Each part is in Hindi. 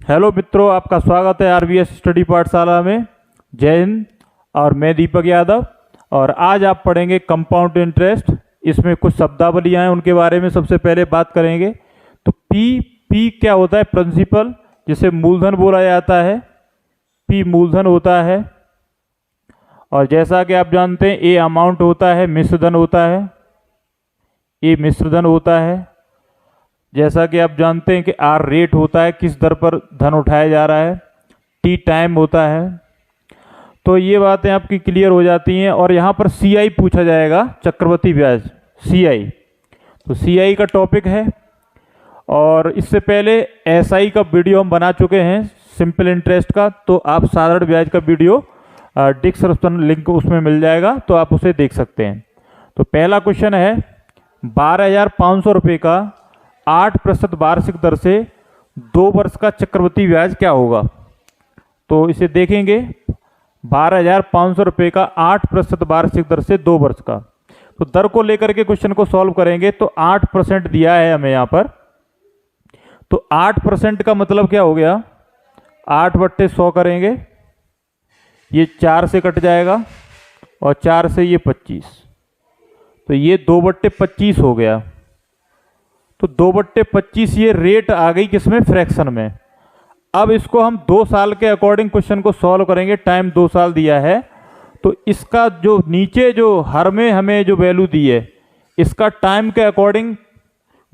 हेलो मित्रों, आपका स्वागत है आरवीएस स्टडी पाठशाला में। जय हिंद। और मैं दीपक यादव। और आज आप पढ़ेंगे कंपाउंड इंटरेस्ट। इसमें कुछ शब्दावलियाँ हैं, उनके बारे में सबसे पहले बात करेंगे। तो पी क्या होता है? प्रिंसिपल, जिसे मूलधन बोला जाता है। पी मूलधन होता है। और जैसा कि आप जानते हैं, ए अमाउंट होता है, मिश्रधन होता है। ए मिश्रधन होता है। जैसा कि आप जानते हैं कि आर रेट होता है, किस दर पर धन उठाया जा रहा है। टी टाइम होता है। तो ये बातें आपकी क्लियर हो जाती हैं। और यहाँ पर सीआई पूछा जाएगा, चक्रवृद्धि ब्याज, सीआई। तो सीआई का टॉपिक है। और इससे पहले एसआई का वीडियो हम बना चुके हैं, सिंपल इंटरेस्ट का। तो आप साधारण ब्याज का वीडियो डिस्क्रिप्शन लिंक उसमें मिल जाएगा, तो आप उसे देख सकते हैं। तो पहला क्वेश्चन है, 12,500 रुपये का 8% वार्षिक दर से 2 वर्ष का चक्रवृद्धि ब्याज क्या होगा? तो इसे देखेंगे। 12,500 रुपये का 8% वार्षिक दर से 2 वर्ष का। तो दर को लेकर के क्वेश्चन को सॉल्व करेंगे। तो 8% दिया है हमें यहाँ पर। तो 8% का मतलब क्या हो गया? 8/100 करेंगे, ये 4 से कट जाएगा और 4 से ये 25, तो ये 2/25 हो गया। तो 2/25 ये रेट आ गई किसमें? फ्रैक्शन में। अब इसको हम 2 साल के अकॉर्डिंग क्वेश्चन को सॉल्व करेंगे। टाइम 2 साल दिया है। तो इसका जो नीचे जो हर में हमें जो वैल्यू दी है, इसका टाइम के अकॉर्डिंग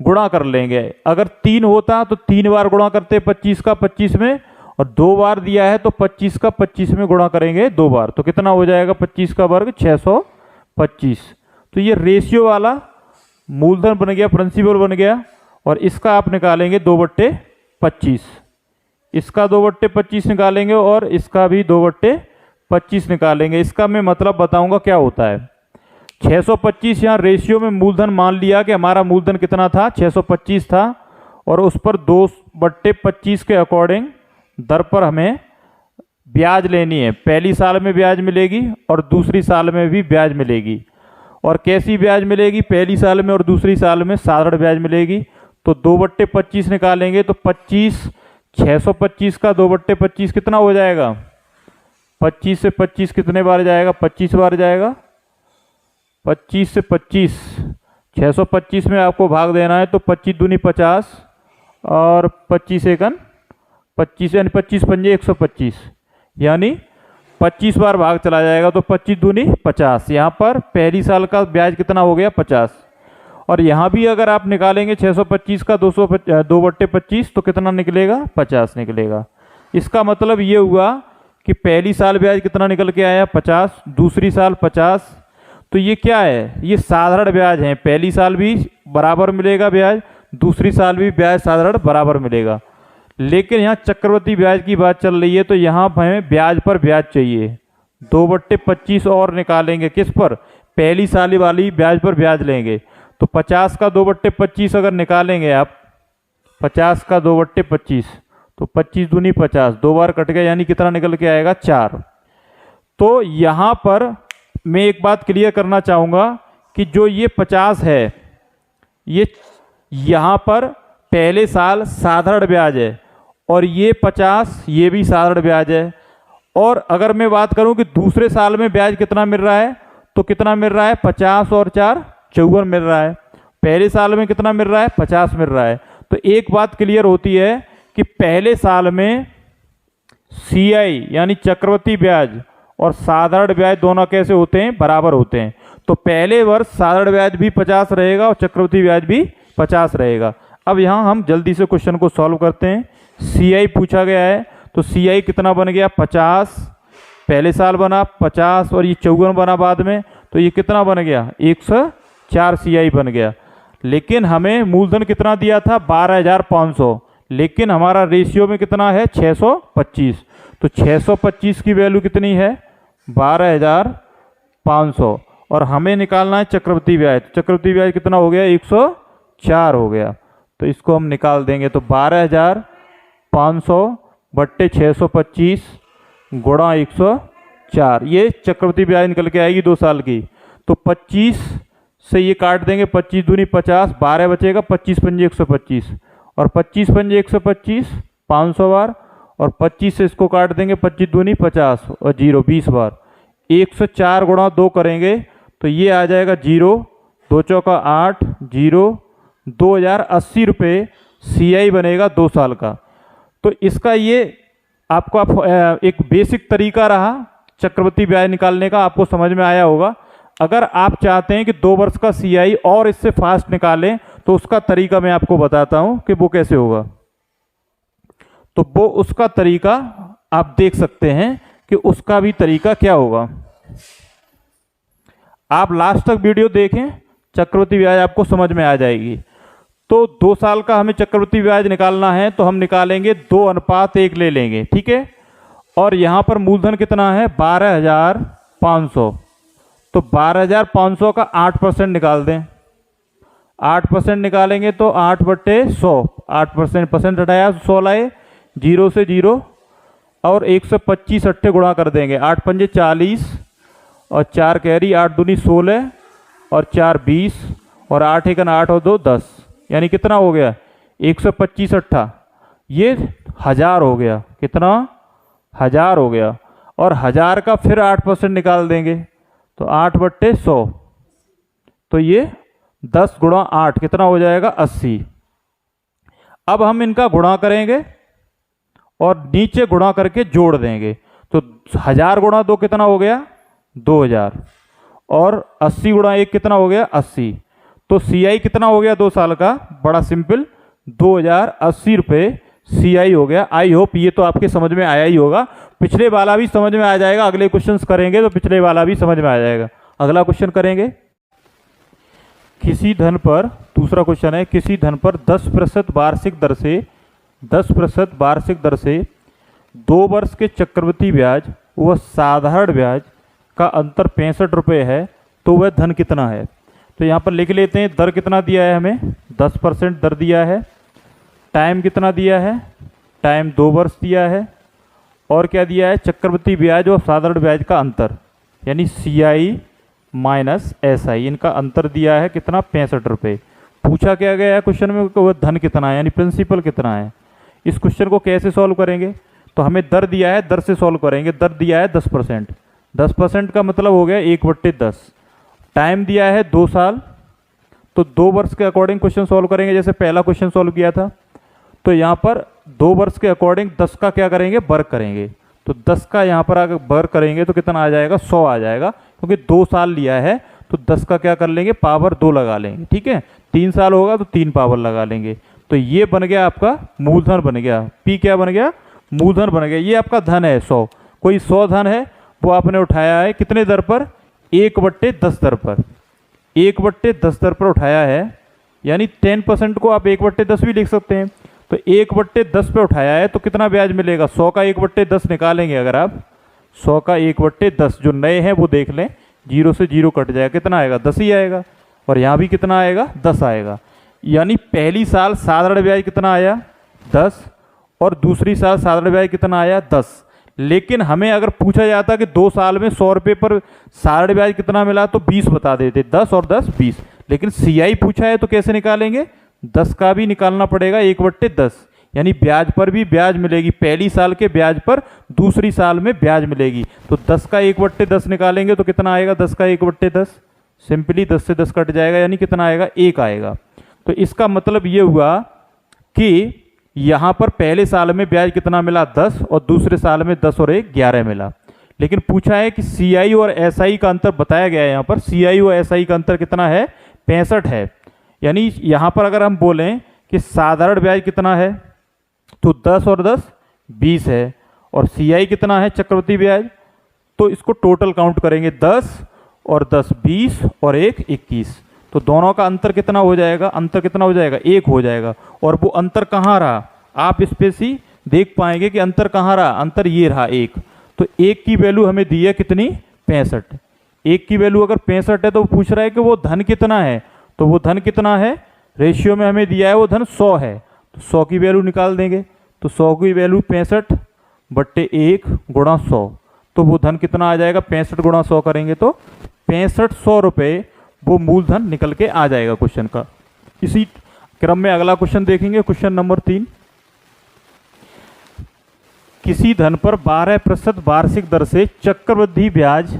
गुणा कर लेंगे। अगर 3 होता तो 3 बार गुणा करते 25 का 25 में, और 2 बार दिया है तो 25 का 25 में गुणा करेंगे 2 बार। तो कितना हो जाएगा? 25 का वर्ग 625। तो ये रेशियो वाला मूलधन बन गया, प्रिंसिपल बन गया। और इसका आप निकालेंगे 2/25। इसका 2/25 निकालेंगे और इसका भी 2/25 निकालेंगे। इसका मैं मतलब बताऊंगा क्या होता है। 625 यहाँ रेशियो में मूलधन मान लिया कि हमारा मूलधन कितना था? 625 था। और उस पर 2/25 के अकॉर्डिंग दर पर हमें ब्याज लेनी है। पहली साल में ब्याज मिलेगी और दूसरी साल में भी ब्याज मिलेगी। और कैसी ब्याज मिलेगी? पहली साल में और दूसरी साल में साधारण ब्याज मिलेगी। तो 2/25 निकालेंगे तो 25, 625 का 2/25 कितना हो जाएगा? 25 से 25 कितने बार जाएगा? 25 बार जाएगा। 25 से 25, 625 में आपको भाग देना है। तो 25 दूनी 50 और 25 एकन 25, यानी 25 पंजे 125, यानी 25 बार भाग चला जाएगा। तो 25 दूनी 50। यहाँ पर पहली साल का ब्याज कितना हो गया? 50। और यहाँ भी अगर आप निकालेंगे 625 का 2/25 तो कितना निकलेगा? 50 निकलेगा। इसका मतलब ये हुआ कि पहली साल ब्याज कितना निकल के आया? 50। दूसरी साल 50। तो ये क्या है? ये साधारण ब्याज है। पहली साल भी बराबर मिलेगा ब्याज, दूसरी साल भी ब्याज साधारण बराबर मिलेगा। लेकिन यहाँ चक्रवृद्धि ब्याज की बात चल रही है, तो यहाँ हमें ब्याज पर ब्याज चाहिए। 2/25 और निकालेंगे किस पर? पहली साल वाली ब्याज पर ब्याज लेंगे। तो 50 का 2/25 अगर निकालेंगे आप, 50 का 2/25, तो 25 दूनी 50, 2 बार कट गया, यानी कितना निकल के आएगा? 4। तो यहाँ पर मैं एक बात क्लियर करना चाहूँगा कि जो ये 50 है, ये यहाँ पर पहले साल साधारण ब्याज है, और ये 50 ये भी साधारण ब्याज है। और अगर मैं बात करूं कि दूसरे साल में ब्याज कितना मिल रहा है, तो कितना मिल रहा है? 50 और 4 54 मिल रहा है। पहले साल में कितना मिल रहा है? 50 मिल रहा है। तो एक बात क्लियर होती है कि पहले साल में सीआई यानी चक्रवृद्धि ब्याज और साधारण ब्याज दोनों कैसे होते हैं? बराबर होते हैं। तो पहले वर्ष साधारण ब्याज भी 50 रहेगा और चक्रवृद्धि ब्याज भी 50 रहेगा। अब यहाँ हम जल्दी से क्वेश्चन को सॉल्व करते हैं। सीआई पूछा गया है, तो सीआई कितना बन गया? 50 पहले साल बना, 50 और ये 54 बना बाद में, तो ये कितना बन गया? 104 सीआई बन गया। लेकिन हमें मूलधन कितना दिया था? 12,500। लेकिन हमारा रेशियो में कितना है? 625। तो 625 की वैल्यू कितनी है? 12,500। और हमें निकालना है चक्रवृद्धि ब्याज। चक्रवृद्धि ब्याज कितना हो गया? 104 हो गया। तो इसको हम निकाल देंगे। तो 12,500/625 गुणा 104, ये चक्रवृद्धि ब्याज निकल के आएगी 2 साल की। तो 25 से ये काट देंगे, 25 दूनी 50, 12 बचेगा, 25 पंजे 125, और 25 पंजे 125 500 बार, और 25 से इसको काट देंगे, 25 दूनी 50 और 0 20 बार, 104 गुणा 2 करेंगे तो ये आ जाएगा 0, 2 चौका 8, 0, 2080 रुपये CI बनेगा 2 साल का। तो इसका ये आपका एक बेसिक तरीका रहा चक्रवृद्धि ब्याज निकालने का, आपको समझ में आया होगा। अगर आप चाहते हैं कि 2 वर्ष का CI और इससे फास्ट निकालें तो उसका तरीका मैं आपको बताता हूं कि वो कैसे होगा। तो वो उसका तरीका आप देख सकते हैं कि उसका भी तरीका क्या होगा। आप लास्ट तक वीडियो देखें, चक्रवृद्धि ब्याज आपको समझ में आ जाएगी। तो 2 साल का हमें चक्रवृद्धि ब्याज निकालना है तो हम निकालेंगे 2:1 ले लेंगे, ठीक है। और यहां पर मूलधन कितना है 12,500, तो 12,500 का 8% निकाल दें। 8% निकालेंगे तो 8/100, 8% हटाया 100 लाए, 0 से 0 और 125 अट्ठे गुणा कर देंगे, 8 पंजे 40 और 4 कैरी, 8 दूनी 16 और 4 20 और 8 एक 8 और 2 10, यानी कितना हो गया 125 अट्ठा, ये 1000 हो गया। कितना 1000 हो गया। और 1000 का फिर 8% निकाल देंगे तो 8/100, तो ये 10 गुणा 8 कितना हो जाएगा 80। अब हम इनका गुणा करेंगे और नीचे गुणा करके जोड़ देंगे, तो 1000 गुणा 2 कितना हो गया 2000 और 80 गुणा 1 कितना हो गया 80। तो CI कितना हो गया 2 साल का, बड़ा सिंपल 2080 रुपये CI हो गया। आई होप ये तो आपके समझ में आया ही होगा। पिछले वाला भी समझ में आ जाएगा, अगले क्वेश्चंस करेंगे तो पिछले वाला भी समझ में आ जाएगा। अगला क्वेश्चन करेंगे, किसी धन पर, दूसरा क्वेश्चन है, किसी धन पर 10% वार्षिक दर से 10% वार्षिक दर से 2 वर्ष के चक्रवृद्धि ब्याज व साधारण ब्याज का अंतर 65 रुपये है, तो वह धन कितना है। तो यहाँ पर लिख लेते हैं, दर कितना दिया है हमें 10% दर दिया है, टाइम कितना दिया है, टाइम 2 वर्ष दिया है, और क्या दिया है चक्रवृद्धि ब्याज और साधारण ब्याज का अंतर, यानी CI माइनस SI, इनका अंतर दिया है कितना 65 रुपये। पूछा क्या गया है क्वेश्चन में कि वह धन कितना है, यानी प्रिंसिपल कितना है। इस क्वेश्चन को कैसे सॉल्व करेंगे, तो हमें दर दिया है, दर से सॉल्व करेंगे। दर दिया है 10%, 10% का मतलब हो गया 1/10। टाइम दिया है 2 साल, तो 2 वर्ष के अकॉर्डिंग क्वेश्चन सॉल्व करेंगे, जैसे पहला क्वेश्चन सॉल्व किया था। तो यहाँ पर 2 वर्ष के अकॉर्डिंग 10 का क्या करेंगे वर्ग करेंगे, तो 10 का यहाँ पर अगर वर्ग करेंगे तो कितना आ जाएगा 100 आ जाएगा, क्योंकि 2 साल लिया है तो 10 का क्या कर लेंगे पावर 2 लगा लेंगे, ठीक है। 3 साल होगा तो 3 पावर लगा लेंगे। तो ये बन गया आपका मूलधन बन गया, P क्या बन गया मूलधन बन गया। ये आपका धन है 100, कोई 100 धन है वो आपने उठाया है कितने दर पर 1/10 दर पर, 1/10 दर पर उठाया है, यानी 10% को आप 1/10 भी लिख सकते हैं। तो 1/10 पे उठाया है तो कितना ब्याज मिलेगा, 100 का 1/10 निकालेंगे अगर आप, 100 का 1/10 जो नए हैं वो देख लें, 0 से 0 कट जाएगा, कितना आएगा 10 ही आएगा, और यहाँ भी कितना आएगा 10 आएगा। यानी पहली साल साधारण ब्याज कितना आया 10 और दूसरी साल साधारण ब्याज कितना आया 10। लेकिन हमें अगर पूछा जाता कि 2 साल में 100 रुपये पर साधारण ब्याज कितना मिला तो 20 बता देते, 10 और 10 20। लेकिन CI पूछा है तो कैसे निकालेंगे, 10 का भी निकालना पड़ेगा 1/10, यानी ब्याज पर भी ब्याज मिलेगी, पहली साल के ब्याज पर दूसरी साल में ब्याज मिलेगी। तो 10 का 1/10 निकालेंगे तो कितना आएगा 10 का 1/10, सिंपली 10 से 10 कट जाएगा, यानी कितना आएगा 1 आएगा। तो इसका मतलब ये हुआ कि यहाँ पर पहले साल में ब्याज कितना मिला 10 और दूसरे साल में 10 और 1 11 मिला। लेकिन पूछा है कि CI और SI का अंतर बताया गया है, यहाँ पर CI और SI का अंतर कितना है 65 है। यानी यहाँ पर अगर हम बोलें कि साधारण ब्याज कितना है तो 10 और 10 20 है, और CI कितना है चक्रवृद्धि ब्याज, तो इसको टोटल काउंट करेंगे 10 और 10 20 और 1 21, तो दोनों का अंतर कितना हो जाएगा, अंतर कितना हो जाएगा 1 हो जाएगा। और वो अंतर कहाँ रहा, आप इस पे से देख पाएंगे कि अंतर कहाँ रहा, अंतर ये रहा 1। तो 1 की वैल्यू हमें दी है कितनी 65, 1 की वैल्यू अगर 65 है तो पूछ रहा है कि वो धन कितना है, तो वो धन कितना है रेशियो में हमें दिया है वो धन 100 है, तो 100 की वैल्यू निकाल देंगे। तो 100 की वैल्यू 65/1 गुणा 100, तो वो धन कितना आ जाएगा 65 गुणा 100 करेंगे तो 6500 रुपये वो मूलधन निकल के आ जाएगा क्वेश्चन का। इसी क्रम में अगला क्वेश्चन देखेंगे, क्वेश्चन नंबर 3। किसी धन पर 12% वार्षिक दर से चक्रवृद्धि ब्याज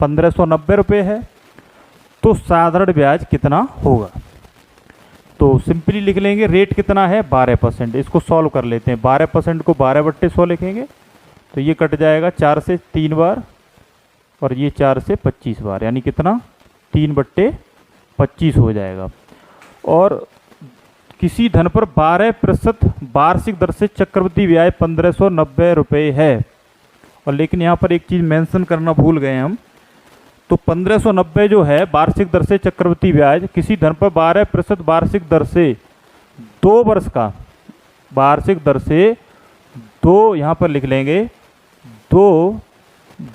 1590 रुपये है, तो साधारण ब्याज कितना होगा? तो सिंपली लिख लेंगे रेट कितना है 12%। इसको सॉल्व कर लेते हैं। 12% को 12/100 लिखेंगे तो ये कट जाएगा 4 से 3 बार और ये 4 से 25 बार, यानी कितना 3/25 हो जाएगा। और किसी धन पर 12% वार्षिक दर से चक्रवृद्धि ब्याज 1590 रुपये है। और लेकिन यहाँ पर एक चीज़ मेंशन करना भूल गए हम, तो 1590 जो है वार्षिक दर से चक्रवृद्धि ब्याज किसी धन पर 12% वार्षिक दर से 2 वर्ष का वार्षिक दर से 2, यहाँ पर लिख लेंगे 2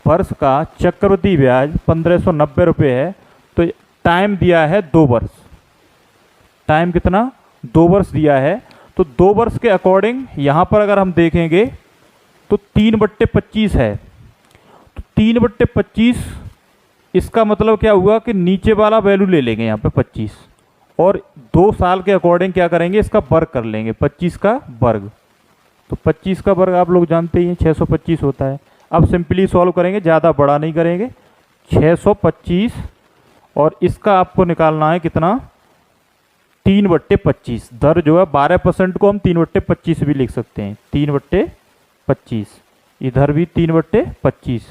वर्ष का चक्रवृद्धि ब्याज 1590 रुपये है। तो टाइम दिया है 2 वर्ष, टाइम कितना 2 वर्ष दिया है। तो 2 वर्ष के अकॉर्डिंग यहाँ पर अगर हम देखेंगे तो 3/25 है। तो 3/25 इसका मतलब क्या हुआ कि नीचे वाला वैल्यू ले लेंगे यहाँ पे 25 और 2 साल के अकॉर्डिंग क्या करेंगे इसका वर्ग कर लेंगे, 25 का वर्ग। तो 25 का वर्ग आप लोग जानते ही हैं 625 होता है। अब सिंपली सॉल्व करेंगे, ज़्यादा बड़ा नहीं करेंगे। 625 और इसका आपको निकालना है कितना 3/25। दर जो है 12% को हम 3/25 भी लिख सकते हैं, 3/25। इधर भी 3/25।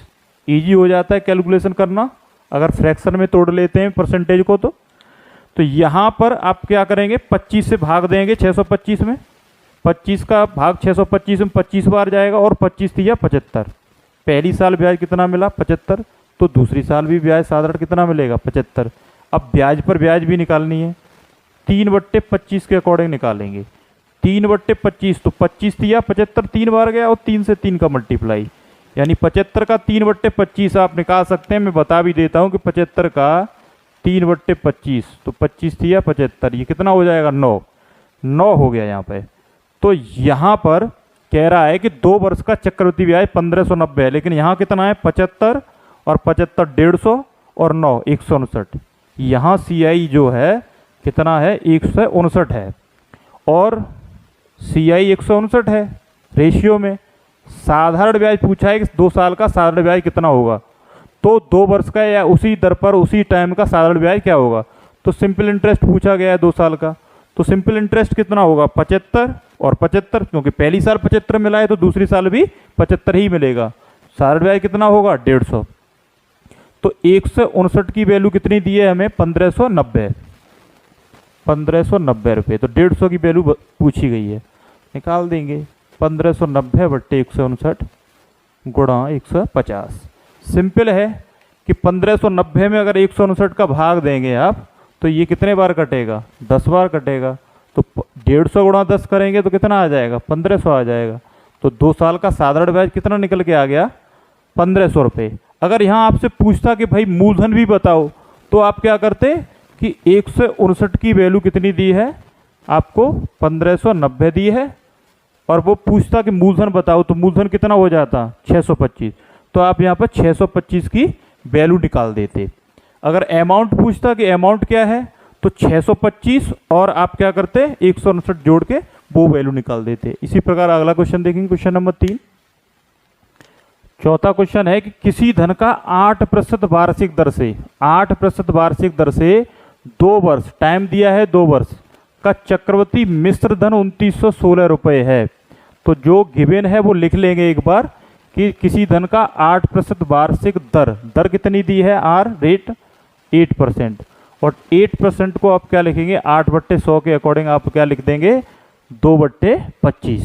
ईजी हो जाता है कैलकुलेशन करना अगर फ्रैक्शन में तोड़ लेते हैं परसेंटेज को। तो यहाँ पर आप क्या करेंगे 25 से भाग देंगे 625 में। 25 का भाग 625 में 25 बार जाएगा और 25 दिया 75। पहली साल ब्याज कितना मिला 75, तो दूसरी साल भी ब्याज साधारण कितना मिलेगा 75। अब ब्याज पर ब्याज भी निकालनी है, 3/25 के अकॉर्डिंग निकालेंगे। 3/25 तो 25 दिया 75 3 बार गया और 3 से 3 का मल्टीप्लाई, यानी 75 का 3/25 आप निकाल सकते हैं। मैं बता भी देता हूं कि 75 का 3/25 तो 25 दिया 75, ये कितना हो जाएगा 9 हो गया यहाँ पे। तो यहाँ पर कह रहा है कि 2 वर्ष का चक्रवृद्धि ब्याज 1590 है, लेकिन यहाँ कितना है 75 और 75 150 और 9 159। यहाँ CI जो है कितना है 159 है और CI 159 है रेशियो में। साधारण ब्याज पूछा है कि 2 साल का साधारण ब्याज कितना होगा, तो 2 वर्ष का या उसी दर पर उसी टाइम का साधारण ब्याज क्या होगा। तो सिंपल इंटरेस्ट पूछा गया है 2 साल का, तो सिंपल इंटरेस्ट कितना होगा 75 और 75, क्योंकि पहली साल 75 मिला है तो दूसरी साल भी 75 ही मिलेगा। साधारण ब्याज कितना होगा 150। तो 159 की वैल्यू कितनी दी है हमें 1590 रुपये। तो 150 की वैल्यू पूछी गई है, निकाल देंगे 1590/159 गुणा 150। सिंपल है कि 1590 में अगर 159 का भाग देंगे आप तो ये कितने बार कटेगा 10 बार कटेगा। तो 150 गुणा 10 करेंगे तो कितना आ जाएगा 1500 आ जाएगा। तो 2 साल का साधारण ब्याज कितना निकल के आ गया 1500 रुपये। अगर यहाँ आपसे पूछता कि भाई मूलधन भी बताओ तो आप क्या करते कि 159 की वैल्यू कितनी दी है आपको 1590 दी है और वो पूछता कि मूलधन बताओ तो मूलधन कितना हो जाता 625। तो आप यहाँ पर 625 की वैल्यू निकाल देते। अगर अमाउंट पूछता कि अमाउंट क्या है तो 625 और आप क्या करते 159 जोड़ के वो वैल्यू निकाल देते। इसी प्रकार अगला क्वेश्चन देखेंगे, क्वेश्चन नंबर 3। चौथा क्वेश्चन है कि किसी धन का 8% वार्षिक दर से 8% वार्षिक दर से 2 वर्ष, टाइम दिया है 2 वर्ष का चक्रवृद्धि मिश्र धन 2916 रुपये है। तो जो गिवन है वो लिख लेंगे एक बार कि किसी धन का 8% वार्षिक दर कितनी दी है आर रेट 8%। और 8% को आप क्या लिखेंगे 8/100 के अकॉर्डिंग आप क्या लिख देंगे 2/25।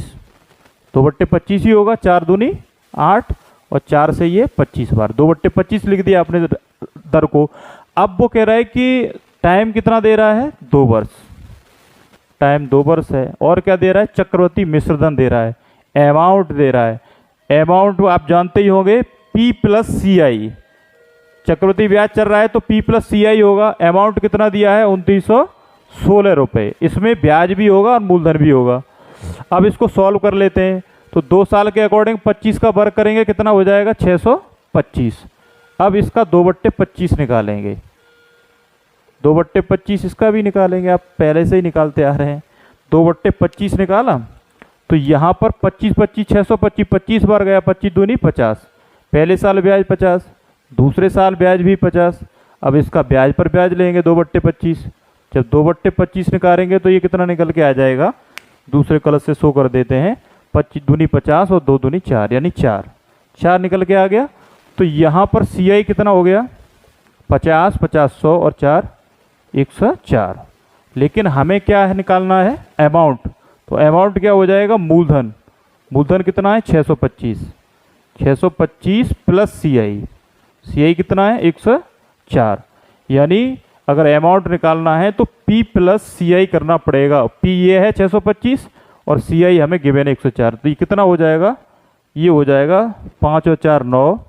2/25 ही होगा, 4 दूनी 8 और 4 से ये 25 बार 2/25 लिख दिया आपने दर को। अब वो कह रहा है कि टाइम कितना दे रहा है 2 वर्ष, टाइम 2 वर्ष है और क्या दे रहा है चक्रवृद्धि मिश्रधन दे रहा है, अमाउंट दे रहा है। अमाउंट आप जानते ही होंगे P+CI, चक्रवृद्धि ब्याज चल रहा है तो P+CI होगा। अमाउंट कितना दिया है 2916 रुपये, इसमें ब्याज भी होगा और मूलधन भी होगा। अब इसको सॉल्व कर लेते हैं तो 2 साल के अकॉर्डिंग 25 का वर्ग करेंगे कितना हो जाएगा 625। अब इसका 2/25 निकालेंगे, 2/25 इसका भी निकालेंगे, आप पहले से ही निकालते आ रहे हैं। 2/25 निकाला तो यहाँ पर 25 25 625 25 बार गया, 25 दूनी 50। पहले साल ब्याज 50, दूसरे साल ब्याज भी 50। अब इसका ब्याज पर ब्याज लेंगे 2/25। जब 2/25 निकालेंगे तो ये कितना निकल के आ जाएगा, दूसरे कलर से शो कर देते हैं, 25 दूनी 50 और 2 दूनी 4 यानी 4 निकल के आ गया। तो यहाँ पर CI कितना हो गया, 50 50 100 और 4 104। लेकिन हमें क्या है निकालना है, अमाउंट। तो अमाउंट क्या हो जाएगा, मूलधन। मूलधन कितना है 625, 625 प्लस CI कितना है 104। यानी अगर अमाउंट निकालना है तो P प्लस CI करना पड़ेगा। P ये है 625 और CI हमें गिवन है 104। तो ये कितना हो जाएगा, ये हो जाएगा 5 और 4 9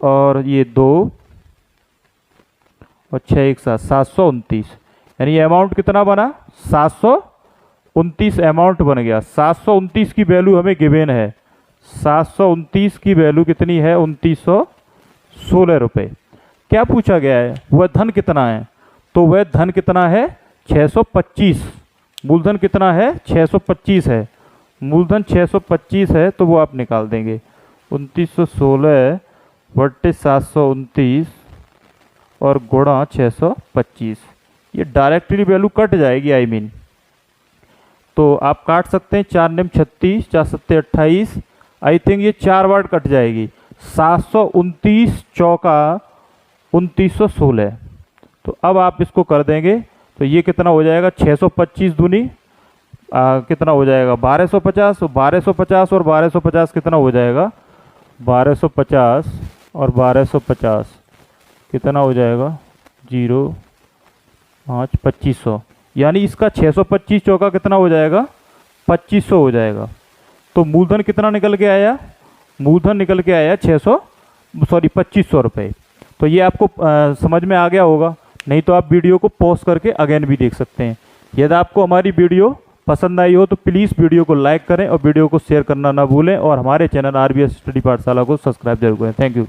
और ये 2 और 6 1 7 729। यानी ये अमाउंट कितना बना, 729 अमाउंट बन गया। 729 की वैल्यू हमें गिवन है, 729 की वैल्यू कितनी है 2916 रुपये। क्या पूछा गया है, वह धन कितना है, तो वह धन कितना है 625। मूलधन कितना है 625 है, मूलधन 625 है, तो वो आप निकाल देंगे 2916 बट्टे 729 और गुणा 625। ये डायरेक्टली वैल्यू कट जाएगी, आई मीन तो आप काट सकते हैं। 4 निम 36, 4 सत्ते 28, आई थिंक ये 4 बार कट जाएगी। 729 चौका 2916। तो अब आप इसको कर देंगे तो ये कितना हो जाएगा, 625 दूनी कितना हो जाएगा 1250, 1250 और 1250 कितना हो जाएगा 1250 और 1250 कितना हो जाएगा 0 5 2500। यानी इसका 625 चौका कितना हो जाएगा 2500 हो जाएगा। तो मूलधन कितना निकल के आया, मूलधन निकल के आया 2500 रुपये। तो ये आपको समझ में आ गया होगा, नहीं तो आप वीडियो को पॉज करके अगेन भी देख सकते हैं। यदि आपको हमारी वीडियो पसंद आई हो तो प्लीज़ वीडियो को लाइक करें और वीडियो को शेयर करना ना भूलें और हमारे चैनल RBS स्टडी पाठशाला को सब्सक्राइब जरूर करें। Thank you.